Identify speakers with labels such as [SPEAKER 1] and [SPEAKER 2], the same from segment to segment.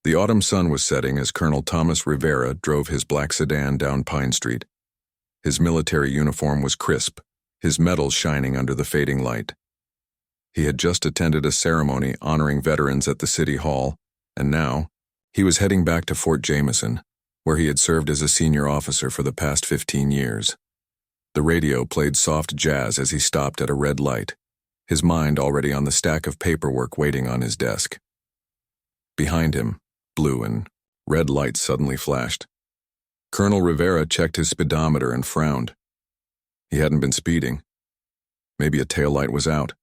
[SPEAKER 1] The autumn sun was setting as Colonel Thomas Rivera drove his black sedan down Pine Street. His military uniform was crisp, his medals shining under the fading light. He had just attended a ceremony honoring veterans at the City Hall, and now he was heading back to Fort Jameson, where he had served as a senior officer for the past 15 years. The radio played soft jazz as he stopped at a red light, his mind already on the stack of paperwork waiting on his desk. Behind him, blue and red lights suddenly flashed. Colonel Rivera checked his speedometer and frowned. He hadn't been speeding. Maybe a taillight was out.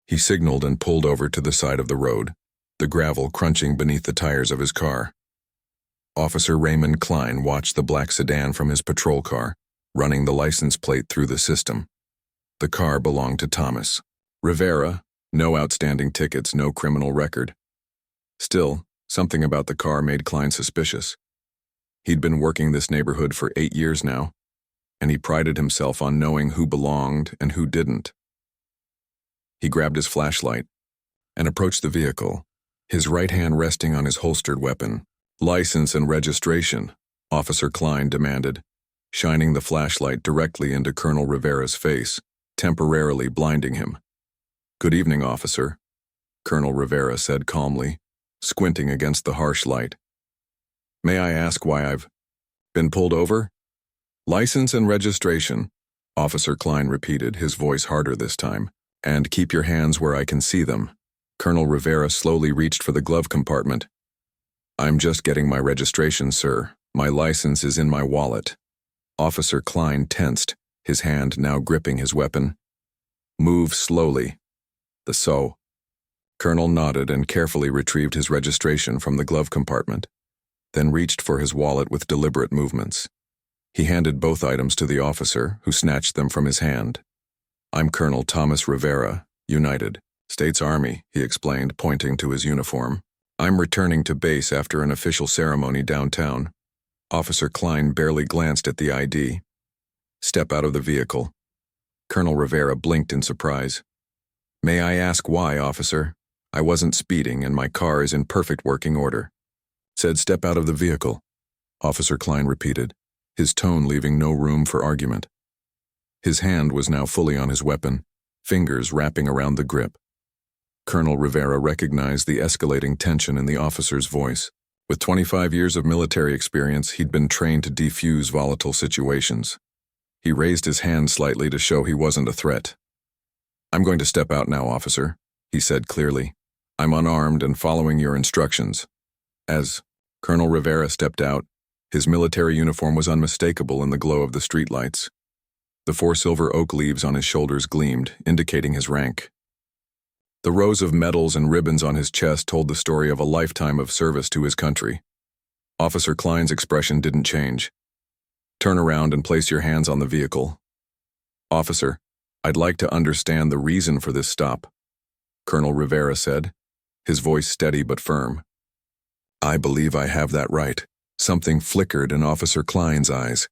[SPEAKER 1] He signaled and pulled over to the side of the road, the gravel crunching beneath the tires of his car. Officer Raymond Klein watched the black sedan from his patrol car, running the license plate through the system. The car belonged to Thomas Rivera, no outstanding tickets, no criminal record. Still, something about the car made Klein suspicious. He'd been working this neighborhood for 8 years now, and he prided himself on knowing who belonged and who didn't. He grabbed his flashlight and approached the vehicle, his right hand resting on his holstered weapon. "License and registration," Officer Klein demanded, shining the flashlight directly into Colonel Rivera's face, temporarily blinding him. "Good evening, officer," Colonel Rivera said calmly, squinting against the harsh light. "May I ask why I've been pulled over?" "License and registration," Officer Klein repeated, his voice harder this time. "And keep your hands where I can see them." Colonel Rivera slowly reached for the glove compartment. "I'm just getting my registration, sir. My license is in my wallet." Officer Klein tensed, his hand now gripping his weapon. "Move slowly." "So." Colonel nodded and carefully retrieved his registration from the glove compartment, then reached for his wallet with deliberate movements. He handed both items to the officer, who snatched them from his hand. "I'm Colonel Thomas Rivera, United States Army," he explained, pointing to his uniform. "I'm returning to base after an official ceremony downtown." Officer Klein barely glanced at the ID. "Step out of the vehicle." Colonel Rivera blinked in surprise. "May I ask why, officer? I wasn't speeding and my car is in perfect working order." "Said step out of the vehicle," Officer Klein repeated, his tone leaving no room for argument. His hand was now fully on his weapon, fingers wrapping around the grip. Colonel Rivera recognized the escalating tension in the officer's voice. With 25 years of military experience, he'd been trained to defuse volatile situations. He raised his hand slightly to show he wasn't a threat. "I'm going to step out now, officer," he said clearly. "I'm unarmed and following your instructions." As Colonel Rivera stepped out, his military uniform was unmistakable in the glow of the streetlights. The 4 silver oak leaves on his shoulders gleamed, indicating his rank. The rows of medals and ribbons on his chest told the story of a lifetime of service to his country. Officer Klein's expression didn't change. "Turn around and place your hands on the vehicle." "Officer, I'd like to understand the reason for this stop," Colonel Rivera said, his voice steady but firm. "I believe I have that right." Something flickered in Officer Klein's eyes.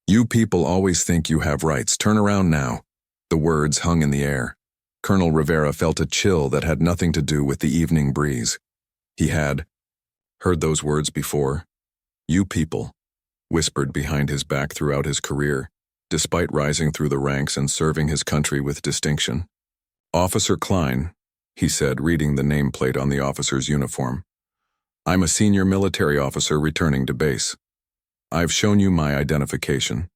[SPEAKER 1] "You people always think you have rights. Turn around now." The words hung in the air. Colonel Rivera felt a chill that had nothing to do with the evening breeze. He had heard those words before. "You people," whispered behind his back throughout his career, despite rising through the ranks and serving his country with distinction. "Officer Klein," he said, reading the nameplate on the officer's uniform. "I'm a senior military officer returning to base. I've shown you my identification.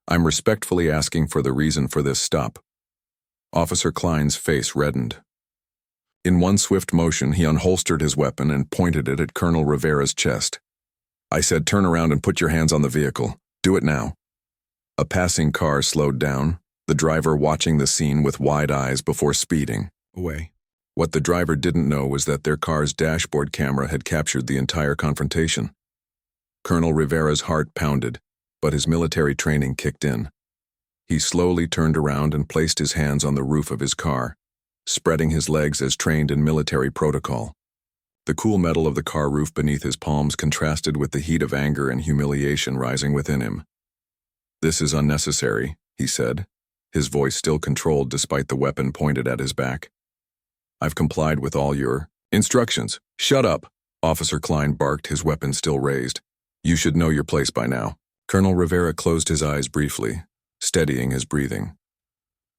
[SPEAKER 1] I'm respectfully asking for the reason for this stop." Officer Klein's face reddened. In one swift motion, he unholstered his weapon and pointed it at Colonel Rivera's chest. "I said turn around and put your hands on the vehicle. Do it now." A passing car slowed down, the driver watching the scene with wide eyes before speeding away. What the driver didn't know was that their car's dashboard camera had captured the entire confrontation. Colonel Rivera's heart pounded, but his military training kicked in. He slowly turned around and placed his hands on the roof of his car, spreading his legs as trained in military protocol. The cool metal of the car roof beneath his palms contrasted with the heat of anger and humiliation rising within him. "This is unnecessary," he said, his voice still controlled despite the weapon pointed at his back. "I've complied with all your instructions." "Shut up," Officer Klein barked, his weapon still raised. "You should know your place by now." Colonel Rivera closed his eyes briefly, steadying his breathing.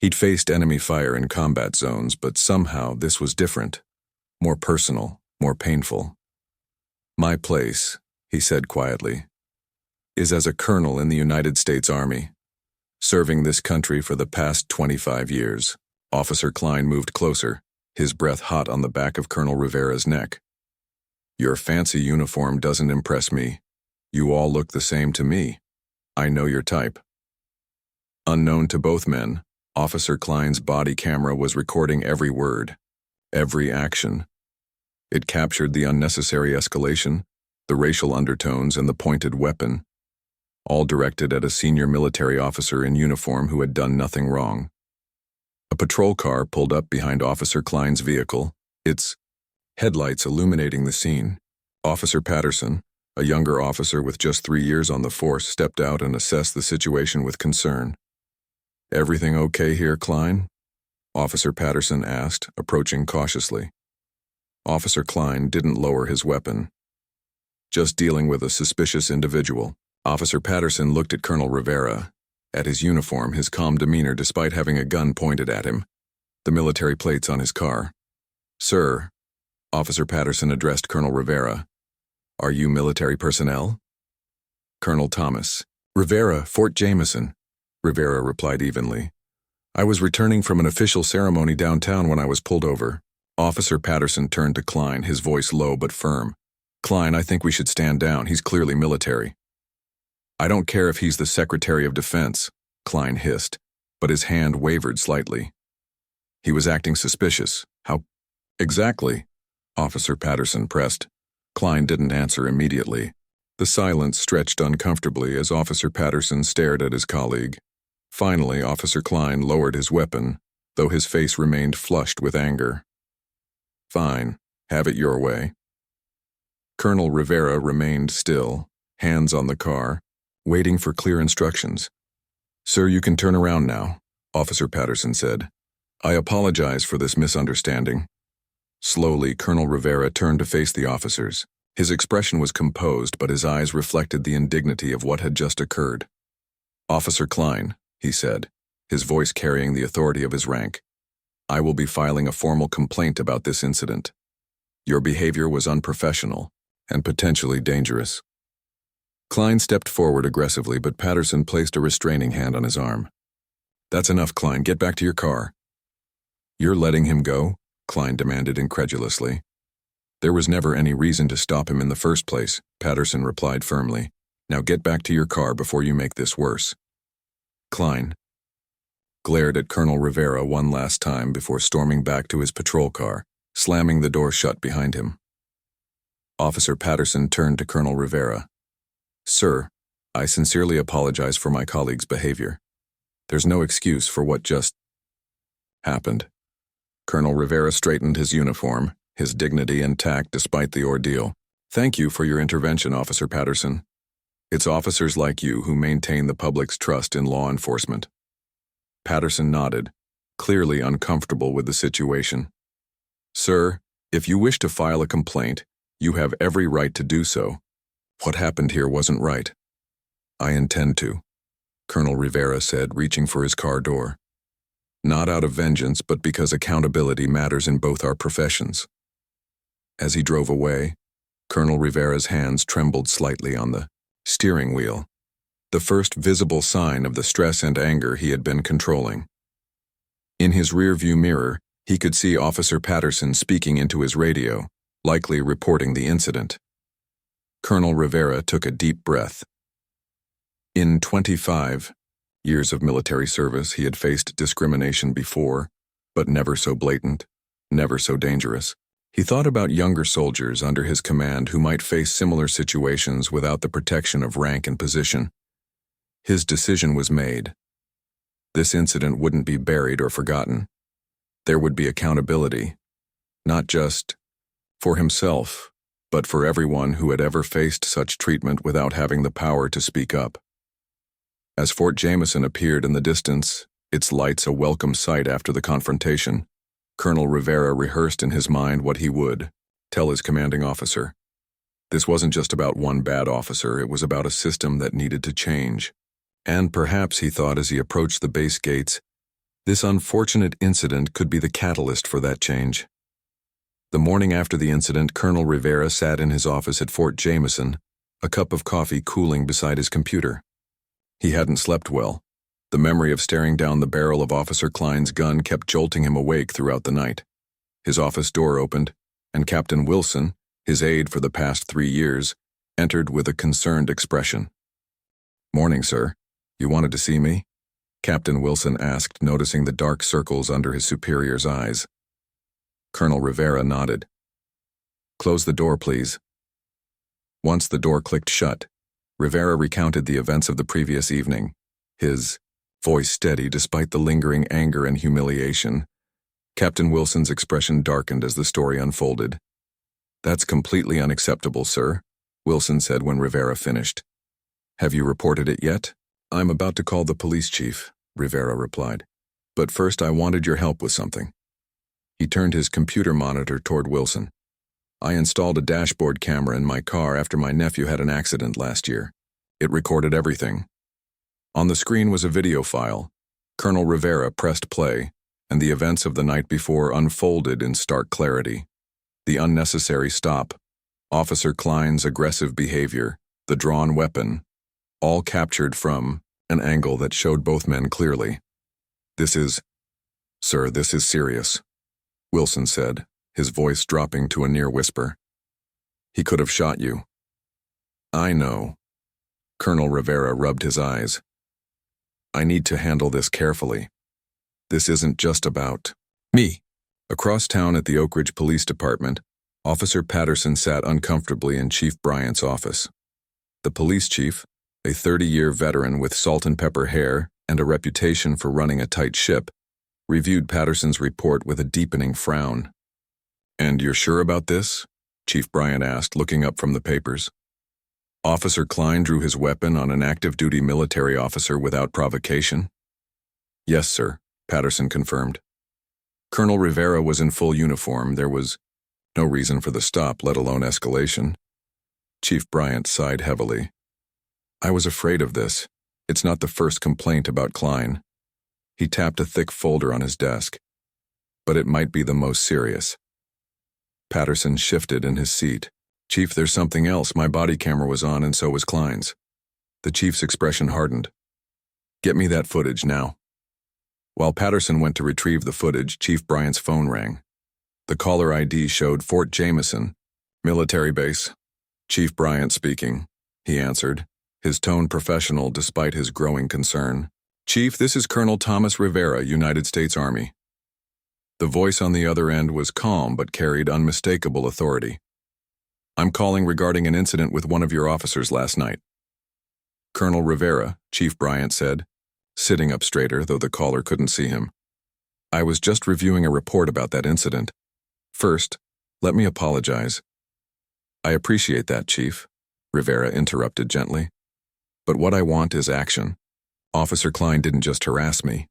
[SPEAKER 1] He'd faced enemy fire in combat zones, but somehow this was different. More personal, more painful. "My place," he said quietly, "is as a colonel in the United States Army, serving this country for the past 25 years. Officer Klein moved closer, his breath hot on the back of Colonel Rivera's neck. "Your fancy uniform doesn't impress me. You all look the same to me. I know your type." Unknown to both men, Officer Klein's body camera was recording every word, every action. It captured the unnecessary escalation, the racial undertones, and the pointed weapon, all directed at a senior military officer in uniform who had done nothing wrong. A patrol car pulled up behind Officer Klein's vehicle, its headlights illuminating the scene. Officer Patterson, a younger officer with just 3 years on the force, stepped out and assessed the situation with concern. "Everything okay here, Klein?" Officer Patterson asked, approaching cautiously. Officer Klein didn't lower his weapon. "Just dealing with a suspicious individual." Officer Patterson looked at Colonel Rivera, at his uniform, his calm demeanor despite having a gun pointed at him, the military plates on his car. "Sir," Officer Patterson addressed Colonel Rivera, "are you military personnel?" "Colonel Thomas Rivera, Fort Jameson," Rivera replied evenly. "I was returning from an official ceremony downtown when I was pulled over." Officer Patterson turned to Klein, his voice low but firm. "Klein, I think we should stand down. He's clearly military." "I don't care if he's the Secretary of Defense," Klein hissed, but his hand wavered slightly. "He was acting suspicious. How exactly?" Officer Patterson pressed. Klein didn't answer immediately. The silence stretched uncomfortably as Officer Patterson stared at his colleague. Finally, Officer Klein lowered his weapon, though his face remained flushed with anger. "Fine, have it your way." Colonel Rivera remained still, hands on the car, waiting for clear instructions. "Sir, you can turn around now," Officer Patterson said. "I apologize for this misunderstanding." Slowly, Colonel Rivera turned to face the officers. His expression was composed, but his eyes reflected the indignity of what had just occurred. "Officer Klein," he said, his voice carrying the authority of his rank, "I will be filing a formal complaint about this incident. Your behavior was unprofessional and potentially dangerous." Klein stepped forward aggressively, but Patterson placed a restraining hand on his arm. "That's enough, Klein. Get back to your car." "You're letting him go?" Klein demanded incredulously. "There was never any reason to stop him in the first place," Patterson replied firmly. "Now get back to your car before you make this worse." Klein glared at Colonel Rivera one last time before storming back to his patrol car, slamming the door shut behind him. Officer Patterson turned to Colonel Rivera. "Sir, I sincerely apologize for my colleague's behavior. There's no excuse for what just happened." Colonel Rivera straightened his uniform, his dignity intact despite the ordeal. "Thank you for your intervention, Officer Patterson. It's officers like you who maintain the public's trust in law enforcement." Patterson nodded, clearly uncomfortable with the situation. "Sir, if you wish to file a complaint, you have every right to do so. What happened here wasn't right." "I intend to," Colonel Rivera said, reaching for his car door. "Not out of vengeance, but because accountability matters in both our professions." As he drove away, Colonel Rivera's hands trembled slightly on the steering wheel, the first visible sign of the stress and anger he had been controlling. In his rearview mirror, he could see Officer Patterson speaking into his radio, likely reporting the incident. Colonel Rivera took a deep breath. In 25 years of military service, he had faced discrimination before, but never so blatant, never so dangerous. He thought about younger soldiers under his command who might face similar situations without the protection of rank and position. His decision was made. This incident wouldn't be buried or forgotten. There would be accountability, not just for himself, but for everyone who had ever faced such treatment without having the power to speak up. As Fort Jameson appeared in the distance, its lights a welcome sight after the confrontation, Colonel Rivera rehearsed in his mind what he would tell his commanding officer. This wasn't just about one bad officer, it was about a system that needed to change. And perhaps, he thought as he approached the base gates, this unfortunate incident could be the catalyst for that change. The morning after the incident, Colonel Rivera sat in his office at Fort Jameson, a cup of coffee cooling beside his computer. He hadn't slept well. The memory of staring down the barrel of Officer Klein's gun kept jolting him awake throughout the night. His office door opened, and Captain Wilson, his aide for the past 3 years, entered with a concerned expression. "Morning, sir. You wanted to see me?" Captain Wilson asked, noticing the dark circles under his superior's eyes. Colonel Rivera nodded. "Close the door, please." Once the door clicked shut, Rivera recounted the events of the previous evening, his voice steady despite the lingering anger and humiliation. Captain Wilson's expression darkened as the story unfolded. "That's completely unacceptable, sir," Wilson said when Rivera finished. "Have you reported it yet?" "I'm about to call the police chief," Rivera replied. "But first I wanted your help with something." He turned his computer monitor toward Wilson. "I installed a dashboard camera in my car after my nephew had an accident last year. It recorded everything." On the screen was a video file. Colonel Rivera pressed play, and the events of the night before unfolded in stark clarity. The unnecessary stop, Officer Klein's aggressive behavior, the drawn weapon, all captured from an angle that showed both men clearly. Sir, this is serious," Wilson said, his voice dropping to a near whisper. "He could have shot you." "I know." Colonel Rivera rubbed his eyes. "I need to handle this carefully. This isn't just about me." Across town at the Oak Ridge Police Department, Officer Patterson sat uncomfortably in Chief Bryant's office. The police chief, a 30-year veteran with salt and pepper hair and a reputation for running a tight ship, reviewed Patterson's report with a deepening frown. "And you're sure about this?" Chief Bryant asked, looking up from the papers. "Officer Klein drew his weapon on an active-duty military officer without provocation?" "Yes, sir," Patterson confirmed. Colonel Rivera was in full uniform. There was no reason for the stop, let alone escalation. Chief Bryant sighed heavily. "I was afraid of this. It's not the first complaint about Klein." He tapped a thick folder on his desk. "But it might be the most serious." Patterson shifted in his seat. "Chief, there's something else. My body camera was on and so was Klein's." The chief's expression hardened. "Get me that footage now." While Patterson went to retrieve the footage, Chief Bryant's phone rang. The caller ID showed Fort Jameson, military base. "Chief Bryant speaking," he answered, his tone professional despite his growing concern. "Chief, this is Colonel Thomas Rivera, United States Army." The voice on the other end was calm but carried unmistakable authority. "I'm calling regarding an incident with one of your officers last night." "Colonel Rivera," Chief Bryant said, sitting up straighter, though the caller couldn't see him. "I was just reviewing a report about that incident. First, let me apologize." "I appreciate that, Chief," Rivera interrupted gently. "But what I want is action. Officer Klein didn't just harass me.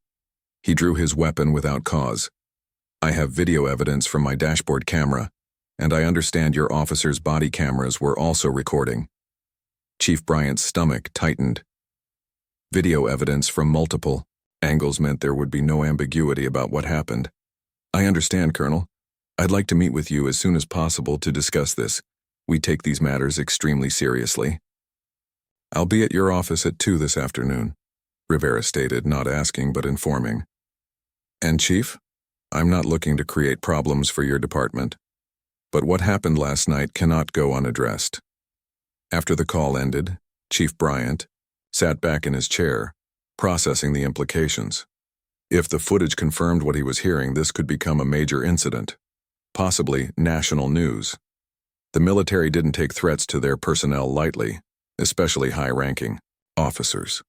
[SPEAKER 1] He drew his weapon without cause. I have video evidence from my dashboard camera, and I understand your officer's body cameras were also recording." Chief Bryant's stomach tightened. Video evidence from multiple angles meant there would be no ambiguity about what happened. "I understand, Colonel. I'd like to meet with you as soon as possible to discuss this. We take these matters extremely seriously." "I'll be at your office at 2 this afternoon," Rivera stated, not asking but informing. "And Chief, I'm not looking to create problems for your department, but what happened last night cannot go unaddressed." After the call ended, Chief Bryant sat back in his chair, processing the implications. If the footage confirmed what he was hearing, this could become a major incident, possibly national news. The military didn't take threats to their personnel lightly, especially high-ranking officers.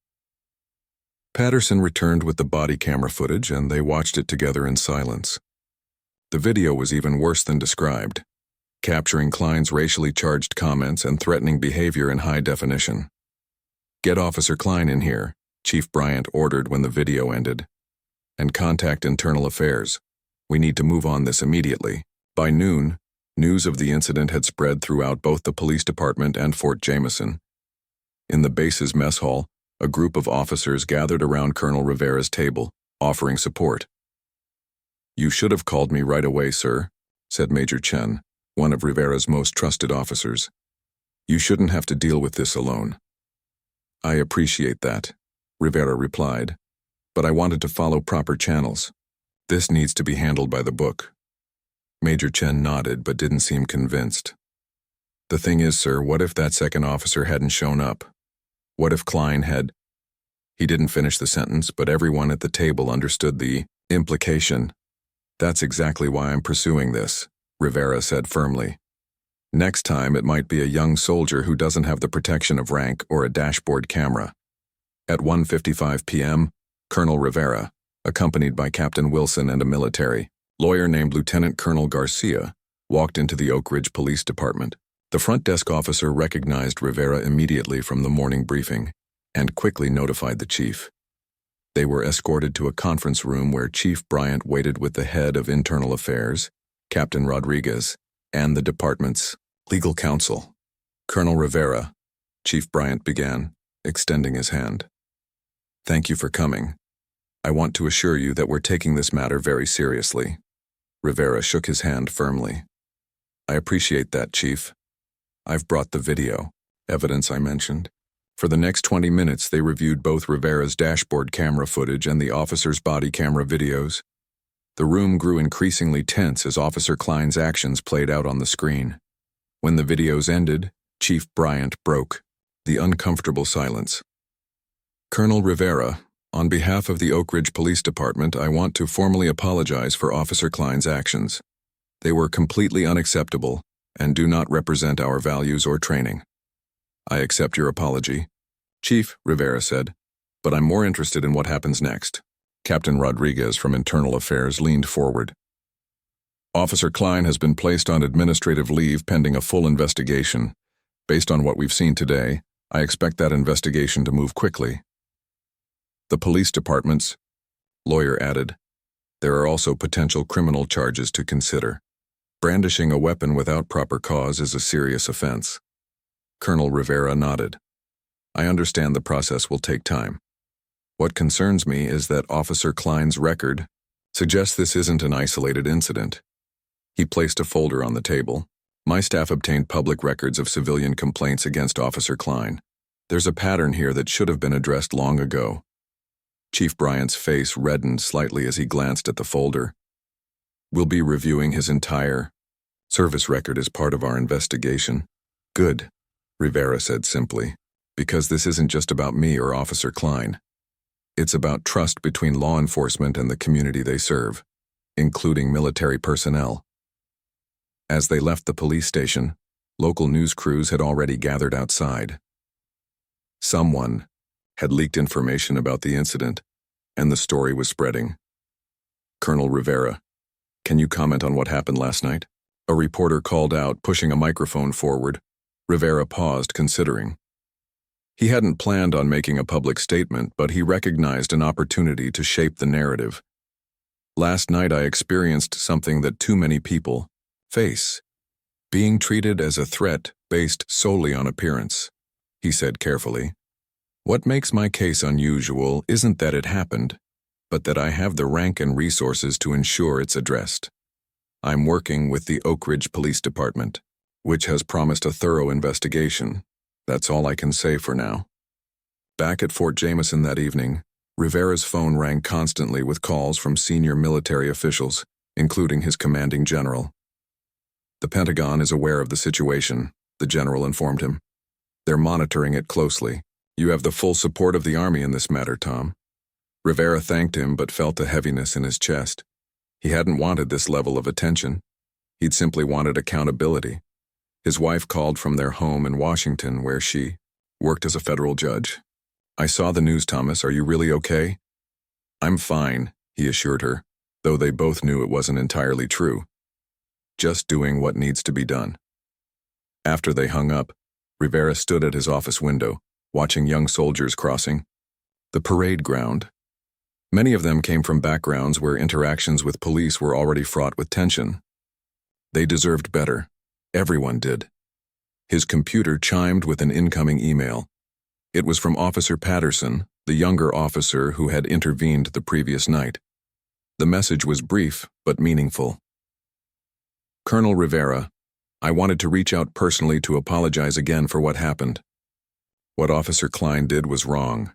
[SPEAKER 1] Patterson returned with the body camera footage, and they watched it together in silence. The video was even worse than described, capturing Klein's racially charged comments and threatening behavior in high definition. "Get Officer Klein in here," Chief Bryant ordered when the video ended, "and contact Internal Affairs. We need to move on this immediately." By noon, News of the incident had spread throughout both the police department and Fort Jameson. In the base's mess hall, a group of officers gathered around Colonel Rivera's table, offering support. "You should have called me right away, sir," said Major Chen, one of Rivera's most trusted officers. "You shouldn't have to deal with this alone." "I appreciate that," Rivera replied, "but I wanted to follow proper channels. This needs to be handled by the book." Major Chen nodded but didn't seem convinced. "The thing is, sir, what if that second officer hadn't shown up? What if Klein had—" He didn't finish the sentence, but everyone at the table understood the implication. "That's exactly why I'm pursuing this," Rivera said firmly. "Next time it might be a young soldier who doesn't have the protection of rank or a dashboard camera." At 1:55 p.m., Colonel Rivera, accompanied by Captain Wilson and a military lawyer named Lieutenant Colonel Garcia, walked into the Oak Ridge Police Department. The front desk officer recognized Rivera immediately from the morning briefing and quickly notified the chief. They were escorted to a conference room where Chief Bryant waited with the head of Internal Affairs, Captain Rodriguez, and the department's legal counsel. "Colonel Rivera," Chief Bryant began, extending his hand. "Thank you for coming. I want to assure you that we're taking this matter very seriously." Rivera shook his hand firmly. "I appreciate that, Chief. I've brought the video evidence I mentioned." For the next 20 minutes, they reviewed both Rivera's dashboard camera footage and the officer's body camera videos. The room grew increasingly tense as Officer Klein's actions played out on the screen. When the videos ended, Chief Bryant broke the uncomfortable silence. "Colonel Rivera, on behalf of the Oak Ridge Police Department, I want to formally apologize for Officer Klein's actions. They were completely unacceptable and do not represent our values or training." "I accept your apology, Chief," Rivera said, "but I'm more interested in what happens next." Captain Rodriguez from Internal Affairs leaned forward. "Officer Klein has been placed on administrative leave pending a full investigation. Based on what we've seen today, I expect that investigation to move quickly." "The police department's," lawyer added, "there are also potential criminal charges to consider. Brandishing a weapon without proper cause is a serious offense." Colonel Rivera nodded. "I understand the process will take time. What concerns me is that Officer Klein's record suggests this isn't an isolated incident." He placed a folder on the table. "My staff obtained public records of civilian complaints against Officer Klein. There's a pattern here that should have been addressed long ago." Chief Bryant's face reddened slightly as he glanced at the folder. "We'll be reviewing his entire service record as part of our investigation." "Good," Rivera said simply, "because this isn't just about me or Officer Klein. It's about trust between law enforcement and the community they serve, including military personnel." As they left the police station, local news crews had already gathered outside. Someone had leaked information about the incident, and the story was spreading. "Colonel Rivera, can you comment on what happened last night?" A reporter called out, pushing a microphone forward. Rivera paused, considering. He hadn't planned on making a public statement, but he recognized an opportunity to shape the narrative. "Last night I experienced something that too many people face. Being treated as a threat based solely on appearance," he said carefully. "What makes my case unusual isn't that it happened, but that I have the rank and resources to ensure it's addressed. I'm working with the Oak Ridge Police Department, which has promised a thorough investigation. That's all I can say for now." Back at Fort Jameson that evening, Rivera's phone rang constantly with calls from senior military officials, including his commanding general. "The Pentagon is aware of the situation," the general informed him. "They're monitoring it closely. You have the full support of the Army in this matter, Tom." Rivera thanked him but felt a heaviness in his chest. He hadn't wanted this level of attention. He'd simply wanted accountability. His wife called from their home in Washington, where she worked as a federal judge. "I saw the news, Thomas. Are you really okay?" "I'm fine," he assured her, though they both knew it wasn't entirely true. "Just doing what needs to be done." After they hung up, Rivera stood at his office window, watching young soldiers crossing the parade ground. Many of them came from backgrounds where interactions with police were already fraught with tension. They deserved better. Everyone did. His computer chimed with an incoming email. It was from Officer Patterson, the younger officer who had intervened the previous night. The message was brief but meaningful. Colonel Rivera, I wanted to reach out personally to apologize again for what happened. What Officer Klein did was wrong,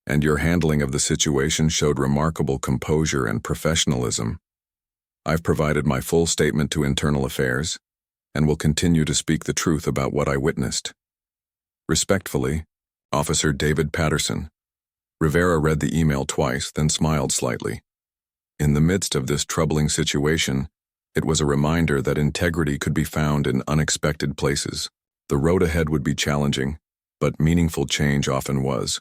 [SPEAKER 1] and your handling of the situation showed remarkable composure and professionalism. I've provided my full statement to Internal Affairs, and will continue to speak the truth about what I witnessed. Respectfully, Officer David Patterson. Rivera read the email twice, then smiled slightly. In the midst of this troubling situation, it was a reminder that integrity could be found in unexpected places. The road ahead would be challenging, but meaningful change often was.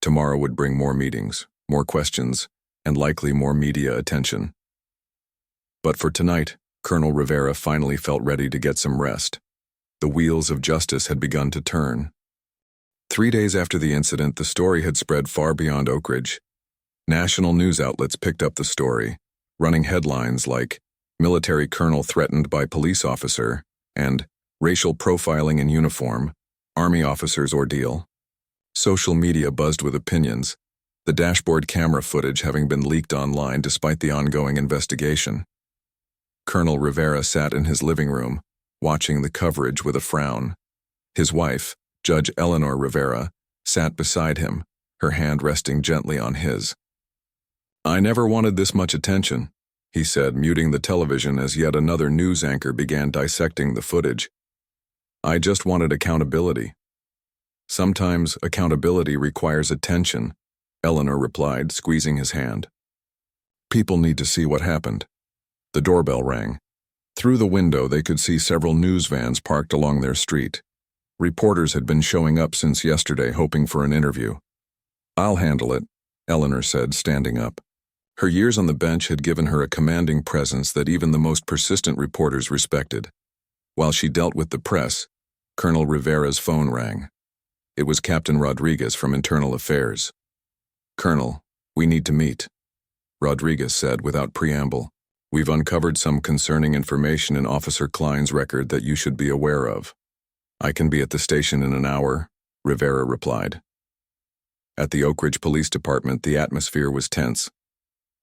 [SPEAKER 1] Tomorrow would bring more meetings, more questions, and likely more media attention. But for tonight, Colonel Rivera finally felt ready to get some rest. The wheels of justice had begun to turn. 3 days after the incident, the story had spread far beyond Oak Ridge. National news outlets picked up the story, running headlines like "Military Colonel Threatened by Police Officer" and "Racial Profiling in Uniform, Army Officer's Ordeal." Social media buzzed with opinions, the dashboard camera footage having been leaked online despite the ongoing investigation. Colonel Rivera sat in his living room, watching the coverage with a frown. His wife, Judge Eleanor Rivera, sat beside him, her hand resting gently on his. "I never wanted this much attention," he said, muting the television as yet another news anchor began dissecting the footage. "I just wanted accountability." "Sometimes accountability requires attention," Eleanor replied, squeezing his hand. "People need to see what happened." The doorbell rang. Through the window they could see several news vans parked along their street. Reporters had been showing up since yesterday hoping for an interview. "I'll handle it," Eleanor said, standing up. Her years on the bench had given her a commanding presence that even the most persistent reporters respected. While she dealt with the press, Colonel Rivera's phone rang. It was Captain Rodriguez from Internal Affairs. "Colonel, we need to meet," Rodriguez said without preamble. "We've uncovered some concerning information in Officer Klein's record that you should be aware of." "I can be at the station in an hour," Rivera replied. At the Oak Ridge Police Department, the atmosphere was tense.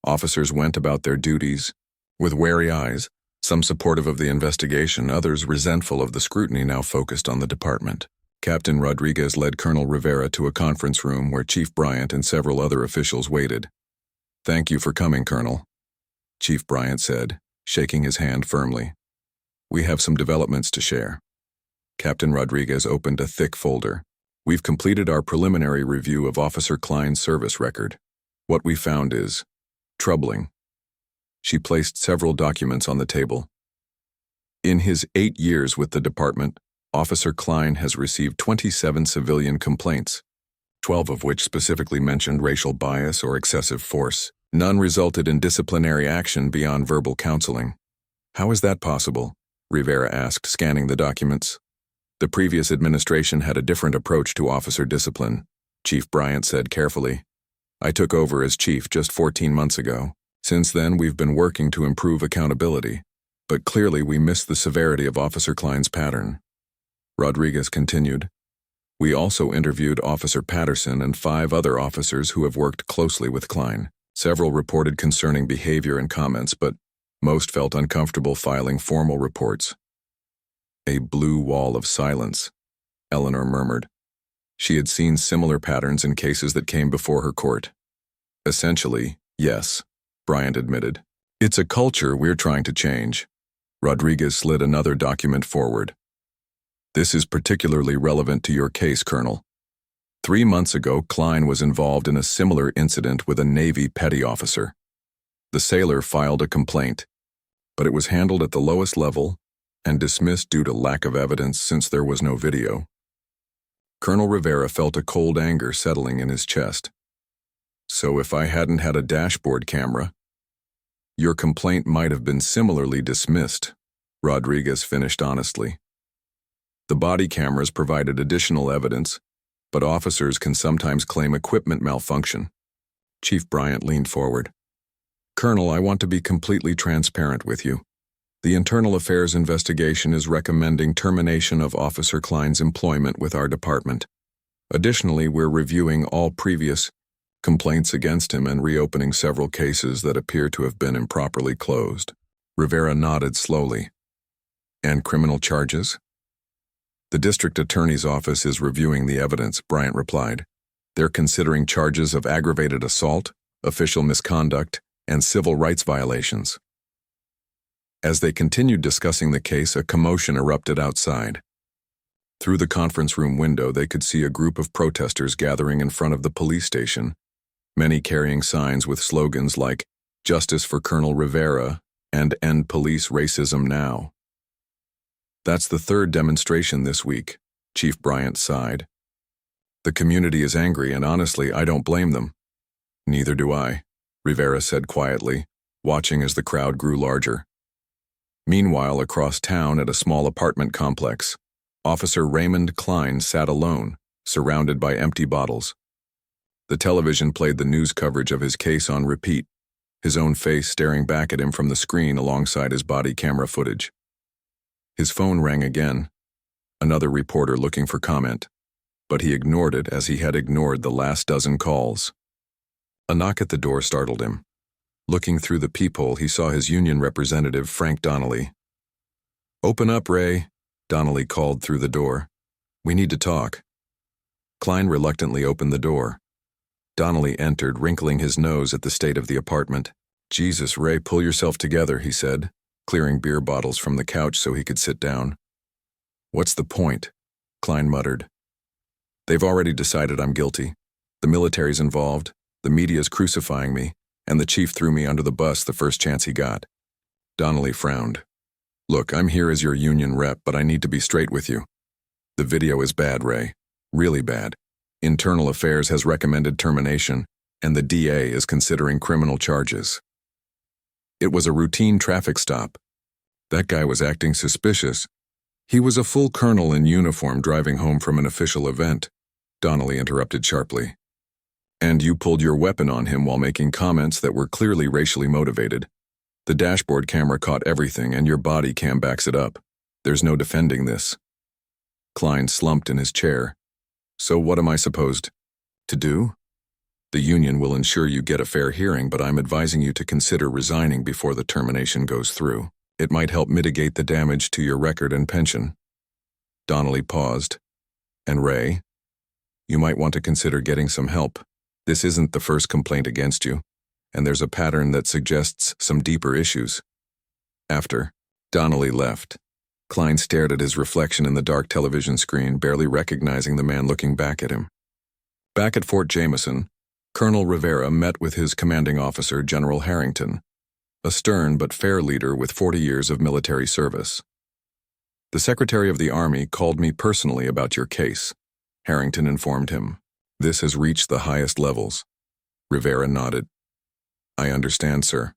[SPEAKER 1] Officers went about their duties with wary eyes, some supportive of the investigation, others resentful of the scrutiny now focused on the department. Captain Rodriguez led Colonel Rivera to a conference room where Chief Bryant and several other officials waited. "Thank you for coming, Colonel," Chief Bryant said, shaking his hand firmly. "We have some developments to share." Captain Rodriguez opened a thick folder. "We've completed our preliminary review of Officer Klein's service record. What we found is troubling." She placed several documents on the table. In his 8 years with the department, Officer Klein has received 27 civilian complaints, 12 of which specifically mentioned racial bias or excessive force. None resulted in disciplinary action beyond verbal counseling. "How is that possible?" Rivera asked, scanning the documents. "The previous administration had a different approach to officer discipline," Chief Bryant said carefully. "I took over as chief just 14 months ago. Since then, we've been working to improve accountability, but clearly we missed the severity of Officer Klein's pattern." Rodriguez continued. "We also interviewed Officer Patterson and 5 other officers who have worked closely with Klein. Several reported concerning behavior and comments, but most felt uncomfortable filing formal reports." "A blue wall of silence," Eleanor murmured. She had seen similar patterns in cases that came before her court. "Essentially, yes," Bryant admitted. "It's a culture we're trying to change." Rodriguez slid another document forward. "This is particularly relevant to your case, Colonel. 3 months ago, Klein was involved in a similar incident with a Navy petty officer. The sailor filed a complaint, but it was handled at the lowest level and dismissed due to lack of evidence since there was no video." Colonel Rivera felt a cold anger settling in his chest. "So if I hadn't had a dashboard camera, your complaint might have been similarly dismissed," Rodriguez finished honestly. "The body cameras provided additional evidence, but officers can sometimes claim equipment malfunction." Chief Bryant leaned forward. "Colonel, I want to be completely transparent with you. The Internal Affairs investigation is recommending termination of Officer Klein's employment with our department. Additionally, we're reviewing all previous complaints against him and reopening several cases that appear to have been improperly closed. Rivera nodded slowly. And criminal charges? The district attorney's office is reviewing the evidence, Bryant replied. They're considering charges of aggravated assault, official misconduct, and civil rights violations. As they continued discussing the case, a commotion erupted outside. Through the conference room window, they could see a group of protesters gathering in front of the police station, many carrying signs with slogans like "Justice for Colonel Rivera" and "End Police Racism Now." That's the third demonstration this week, Chief Bryant sighed. The community is angry, and honestly, I don't blame them. Neither do I, Rivera said quietly, watching as the crowd grew larger. Meanwhile, across town at a small apartment complex, Officer Raymond Klein sat alone, surrounded by empty bottles. The television played the news coverage of his case on repeat, his own face staring back at him from the screen alongside his body camera footage. His phone rang again, another reporter looking for comment, but he ignored it as he had ignored the last dozen calls. A knock at the door startled him. Looking through the peephole, he saw his union representative, Frank Donnelly. "Open up, Ray," Donnelly called through the door. "We need to talk." Klein reluctantly opened the door. Donnelly entered, wrinkling his nose at the state of the apartment. "Jesus, Ray, pull yourself together," he said, clearing beer bottles from the couch so he could sit down. "What's the point?" Klein muttered. "They've already decided I'm guilty. The military's involved, the media's crucifying me, and the chief threw me under the bus the first chance he got." Donnelly frowned. "Look, I'm here as your union rep, but I need to be straight with you. The video is bad, Ray. Really bad. Internal Affairs has recommended termination, and the DA is considering criminal charges. It was a routine traffic stop. That guy was acting suspicious. He was a full colonel in uniform driving home from an official event," Donnelly interrupted sharply. "And you pulled your weapon on him while making comments that were clearly racially motivated. The dashboard camera caught everything, and your body cam backs it up. There's no defending this." Klein slumped in his chair. "So what am I supposed to do?" "The union will ensure you get a fair hearing, but I'm advising you to consider resigning before the termination goes through. It might help mitigate the damage to your record and pension." Donnelly paused. "And Ray, you might want to consider getting some help. This isn't the first complaint against you, and there's a pattern that suggests some deeper issues." After Donnelly left, Klein stared at his reflection in the dark television screen, barely recognizing the man looking back at him. Back at Fort Jameson, Colonel Rivera met with his commanding officer, General Harrington, a stern but fair leader with 40 years of military service. "The Secretary of the Army called me personally about your case," Harrington informed him. "This has reached the highest levels." Rivera nodded. "I understand, sir.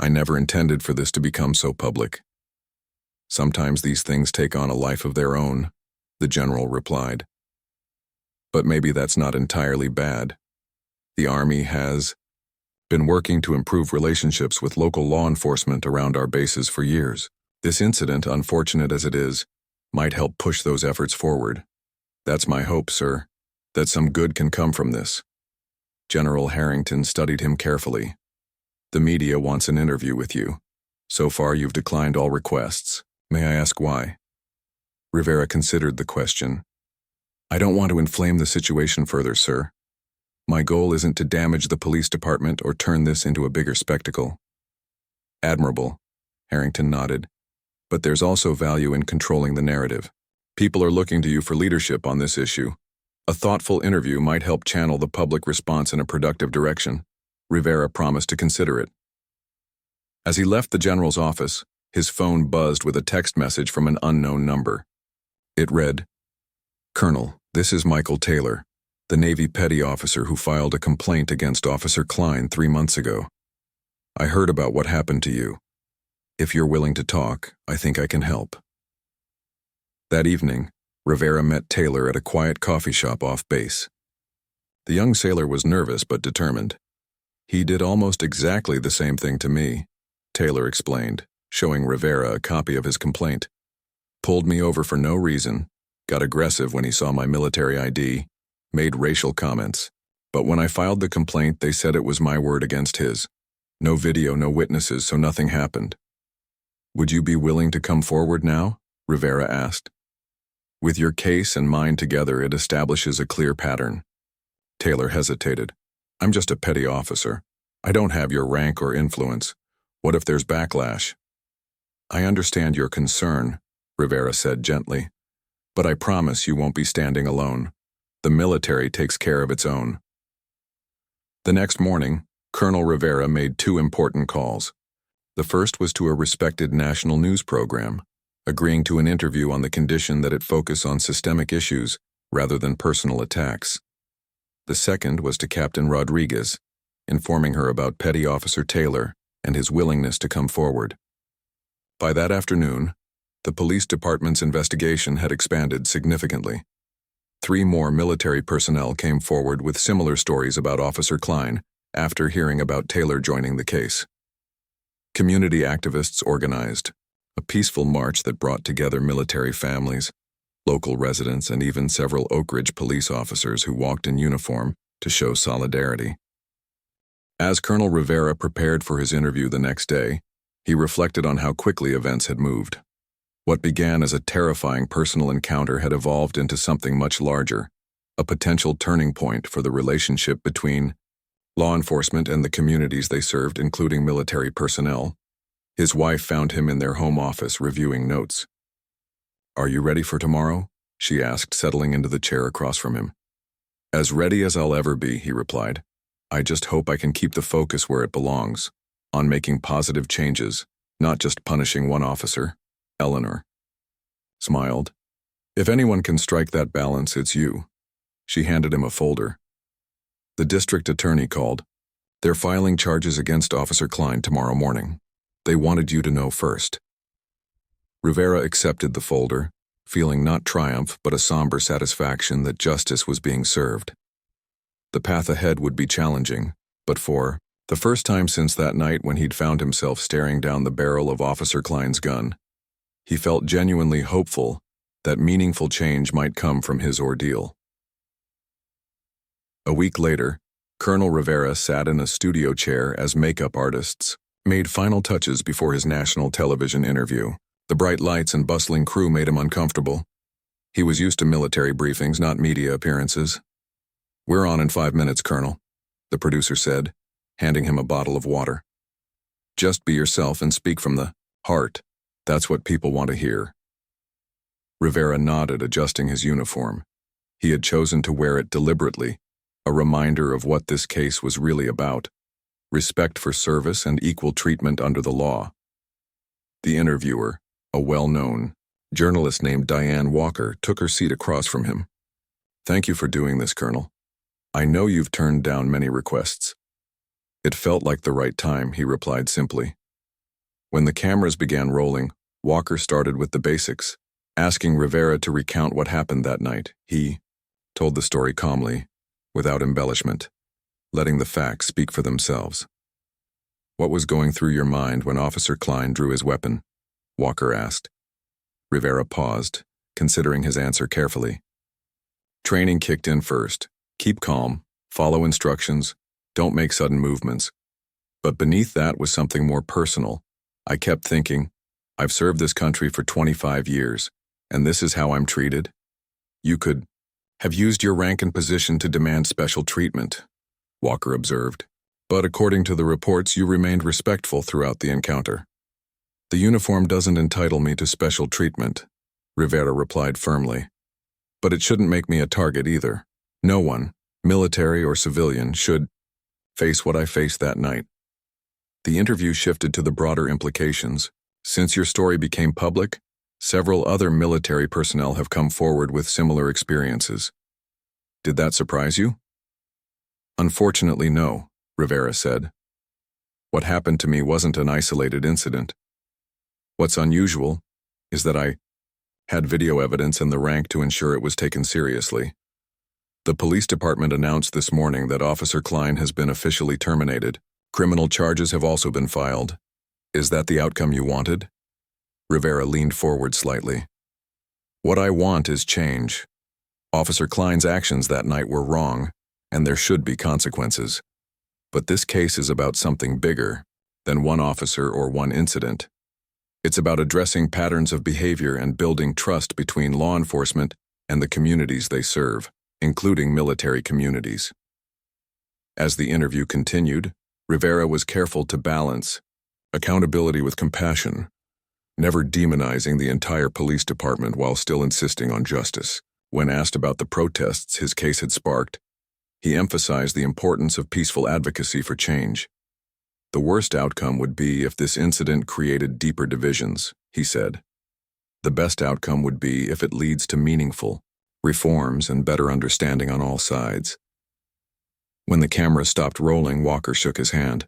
[SPEAKER 1] I never intended for this to become so public." "Sometimes these things take on a life of their own," the general replied. "But maybe that's not entirely bad. The Army has been working to improve relationships with local law enforcement around our bases for years. This incident, unfortunate as it is, might help push those efforts forward. That's my hope, sir, that some good can come from this." General Harrington studied him carefully. "The media wants an interview with you. So far, you've declined all requests. May I ask why?" Rivera considered the question. "I don't want to inflame the situation further, sir. My goal isn't to damage the police department or turn this into a bigger spectacle." "Admirable," Harrington nodded. "But there's also value in controlling the narrative. People are looking to you for leadership on this issue. A thoughtful interview might help channel the public response in a productive direction." Rivera promised to consider it. As he left the general's office, his phone buzzed with a text message from an unknown number. It read, "Colonel, this is Michael Taylor, the Navy petty officer who filed a complaint against Officer Klein 3 months ago. I heard about what happened to you. If you're willing to talk, I think I can help." That evening, Rivera met Taylor at a quiet coffee shop off base. The young sailor was nervous but determined. "He did almost exactly the same thing to me," Taylor explained, showing Rivera a copy of his complaint. Pulled me over for no reason, got aggressive when he saw my military ID, made racial comments. But when I filed the complaint, they said it was my word against his. No video, no witnesses, so nothing happened. Would you be willing to come forward now? Rivera asked. With your case and mine together, it establishes a clear pattern. Taylor hesitated. I'm just a petty officer. I don't have your rank or influence. What if there's backlash? I understand your concern, Rivera said gently. But I promise you won't be standing alone. The military takes care of its own. The next morning, Colonel Rivera made 2 important calls. The first was to a respected national news program, agreeing to an interview on the condition that it focus on systemic issues rather than personal attacks. The second was to Captain Rodriguez, informing her about Petty Officer Taylor and his willingness to come forward. By that afternoon, the police department's investigation had expanded significantly. 3 more military personnel came forward with similar stories about Officer Klein after hearing about Taylor joining the case. Community activists organized a peaceful march that brought together military families, local residents, and even several Oak Ridge police officers who walked in uniform to show solidarity. As Colonel Rivera prepared for his interview the next day, he reflected on how quickly events had moved. What began as a terrifying personal encounter had evolved into something much larger, a potential turning point for the relationship between law enforcement and the communities they served, including military personnel. His wife found him in their home office reviewing notes. Are you ready for tomorrow? She asked, settling into the chair across from him. As ready as I'll ever be, he replied. I just hope I can keep the focus where it belongs, on making positive changes, not just punishing one officer. Eleanor smiled. If anyone can strike that balance, it's you. She handed him a folder. The district attorney called. They're filing charges against Officer Klein tomorrow morning. They wanted you to know first. Rivera accepted the folder, feeling not triumph but a somber satisfaction that justice was being served. The path ahead would be challenging, but for the first time since that night when he'd found himself staring down the barrel of Officer Klein's gun, he felt genuinely hopeful that meaningful change might come from his ordeal. A week later, Colonel Rivera sat in a studio chair as makeup artists made final touches before his national television interview. The bright lights and bustling crew made him uncomfortable. He was used to military briefings, not media appearances. We're on in 5 minutes, Colonel, the producer said, handing him a bottle of water. Just be yourself and speak from the heart. That's what people want to hear. Rivera nodded, adjusting his uniform. He had chosen to wear it deliberately, a reminder of what this case was really about: respect for service and equal treatment under the law. The interviewer, a well-known journalist named Diane Walker, took her seat across from him. Thank you for doing this, Colonel. I know you've turned down many requests. It felt like the right time, he replied simply. When the cameras began rolling, Walker started with the basics, asking Rivera to recount what happened that night. He told the story calmly, without embellishment, letting the facts speak for themselves. What was going through your mind when Officer Klein drew his weapon? Walker asked. Rivera paused, considering his answer carefully. Training kicked in first. Keep calm, follow instructions, don't make sudden movements. But beneath that was something more personal. I kept thinking, I've served this country for 25 years, and this is how I'm treated? You could have used your rank and position to demand special treatment, Walker observed. But according to the reports, you remained respectful throughout the encounter. The uniform doesn't entitle me to special treatment, Rivera replied firmly. But it shouldn't make me a target either. No one, military or civilian, should face what I faced that night. The interview shifted to the broader implications. Since your story became public, several other military personnel have come forward with similar experiences. Did that surprise you? Unfortunately, no, Rivera said. What happened to me wasn't an isolated incident. What's unusual is that I had video evidence and the rank to ensure it was taken seriously. The police department announced this morning that Officer Klein has been officially terminated. Criminal charges have also been filed. Is that the outcome you wanted? Rivera leaned forward slightly. What I want is change. Officer Klein's actions that night were wrong, and there should be consequences. But this case is about something bigger than one officer or one incident. It's about addressing patterns of behavior and building trust between law enforcement and the communities they serve, including military communities. As the interview continued, Rivera was careful to balance accountability with compassion, never demonizing the entire police department while still insisting on justice. When asked about the protests his case had sparked, he emphasized the importance of peaceful advocacy for change. The worst outcome would be if this incident created deeper divisions, he said. The best outcome would be if it leads to meaningful reforms and better understanding on all sides. When the camera stopped rolling, Walker shook his hand.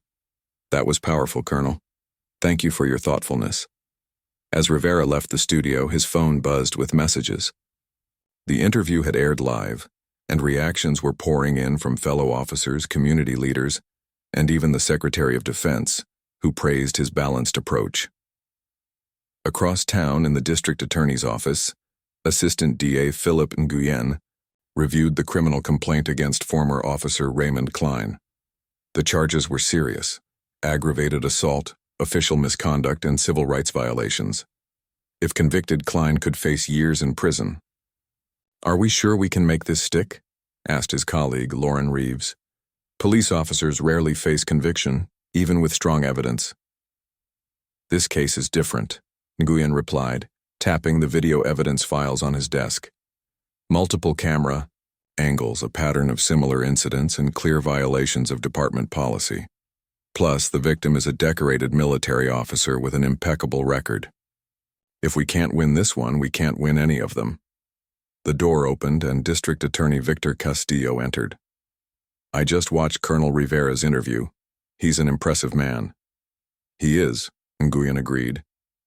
[SPEAKER 1] That was powerful, Colonel. Thank you for your thoughtfulness. As Rivera left the studio, his phone buzzed with messages. The interview had aired live, and reactions were pouring in from fellow officers, community leaders, and even the Secretary of Defense, who praised his balanced approach. Across town in the district attorney's office, Assistant DA Philip Nguyen reviewed the criminal complaint against former officer Raymond Klein. The charges were serious: aggravated assault, official misconduct, and civil rights violations. If convicted, Klein could face years in prison. Are we sure we can make this stick? Asked his colleague, Lauren Reeves. Police officers rarely face conviction, even with strong evidence. This case is different, Nguyen replied, tapping the video evidence files on his desk. Multiple camera angles, a pattern of similar incidents, and clear violations of department policy. Plus, the victim is a decorated military officer with an impeccable record. If we can't win this one, we can't win any of them. The door opened and District Attorney Victor Castillo entered. I just watched Colonel Rivera's interview. He's an impressive man. He is, Nguyen agreed.